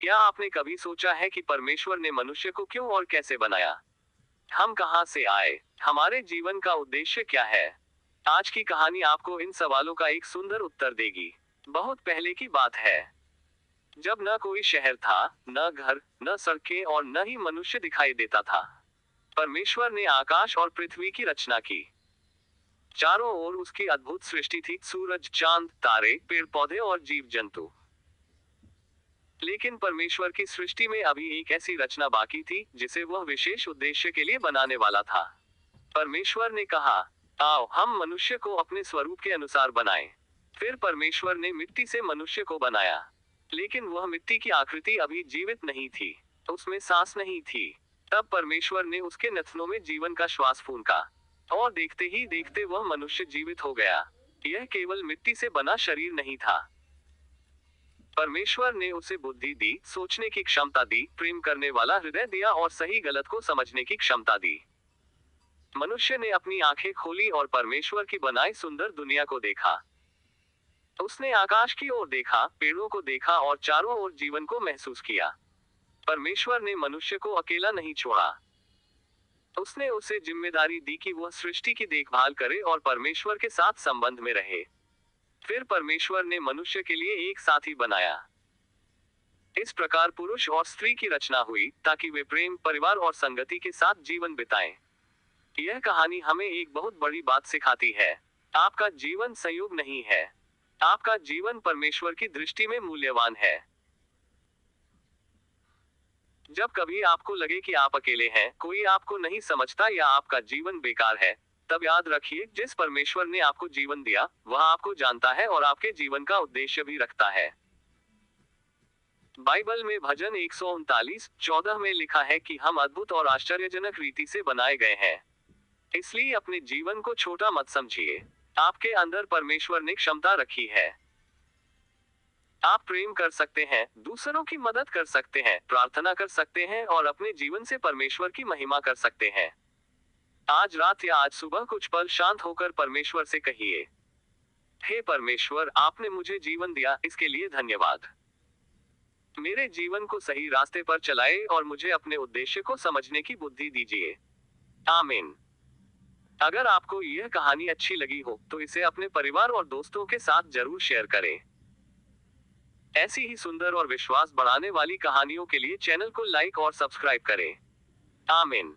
क्या आपने कभी सोचा है कि परमेश्वर ने मनुष्य को क्यों और कैसे बनाया? हम कहाँ से आए? हमारे जीवन का उद्देश्य क्या है? आज की कहानी आपको इन सवालों का एक सुंदर उत्तर देगी। बहुत पहले की बात है, जब न कोई शहर था, न घर, न सड़कें और न ही मनुष्य दिखाई देता था। परमेश्वर ने आकाश और पृथ्वी की रचना की। चारों ओर उसकी अद्भुत सृष्टि थी, सूरज, चांद, तारे, पेड़ पौधे और जीव जंतु। लेकिन परमेश्वर की सृष्टि में अभी एक ऐसी रचना बाकी थी जिसे वह विशेष उद्देश्य के लिए बनाने वाला था। परमेश्वर ने कहा, आओ हम मनुष्य को अपने स्वरूप के अनुसार बनाएं। फिर परमेश्वर ने मिट्टी से मनुष्य को बनाया। लेकिन वह मिट्टी की आकृति अभी जीवित नहीं थी, उसमें सांस नहीं थी। तब परमेश्वर ने उसके नथनों में जीवन का श्वास फूंका, और देखते ही देखते वह मनुष्य जीवित हो गया। यह केवल मिट्टी से बना शरीर नहीं था। परमेश्वर ने उसे बुद्धि दी, सोचने की क्षमता दी, प्रेम करने वाला हृदय दिया और सही गलत को समझने की क्षमता दी। मनुष्य ने अपनी आंखें खोली और परमेश्वर की बनाई सुंदर दुनिया को देखा। उसने आकाश की ओर देखा, पेड़ों को देखा और चारों ओर जीवन को महसूस किया। परमेश्वर ने मनुष्य को अकेला नहीं छोड़ा। उसने उसे जिम्मेदारी दी कि वह सृष्टि की देखभाल करे और परमेश्वर के साथ संबंध में रहे। फिर परमेश्वर ने मनुष्य के लिए एक साथी बनाया। इस प्रकार पुरुष और स्त्री की रचना हुई ताकि वे प्रेम, परिवार और संगति के साथ जीवन बिताएं। यह कहानी हमें एक बहुत बड़ी बात सिखाती है। आपका जीवन संयोग नहीं है। आपका जीवन परमेश्वर की दृष्टि में मूल्यवान है। जब कभी आपको लगे कि आप अकेले हैं, कोई आपको नहीं समझता या आपका जीवन बेकार है, तब याद रखिए, जिस परमेश्वर ने आपको जीवन दिया, वह आपको जानता है और आपके जीवन का उद्देश्य भी रखता है। बाइबल में भजन 139:14 में लिखा है कि हम अद्भुत और आश्चर्यजनक रीति से बनाए गए हैं। इसलिए अपने जीवन को छोटा मत समझिए। आपके अंदर परमेश्वर ने क्षमता रखी है। आप प्रेम कर सकते हैं, दूसरों की मदद कर सकते हैं, प्रार्थना कर सकते हैं और अपने जीवन से परमेश्वर की महिमा कर सकते हैं। आज रात या आज सुबह कुछ पल शांत होकर परमेश्वर से कहिए, हे परमेश्वर, आपने मुझे जीवन दिया, इसके लिए धन्यवाद। मेरे जीवन को सही रास्ते पर चलाए और मुझे अपने उद्देश्य को समझने की बुद्धि दीजिए। आमीन। अगर आपको यह कहानी अच्छी लगी हो तो इसे अपने परिवार और दोस्तों के साथ जरूर शेयर करें। ऐसी ही सुंदर और विश्वास बढ़ाने वाली कहानियों के लिए चैनल को लाइक और सब्सक्राइब करें। आमीन।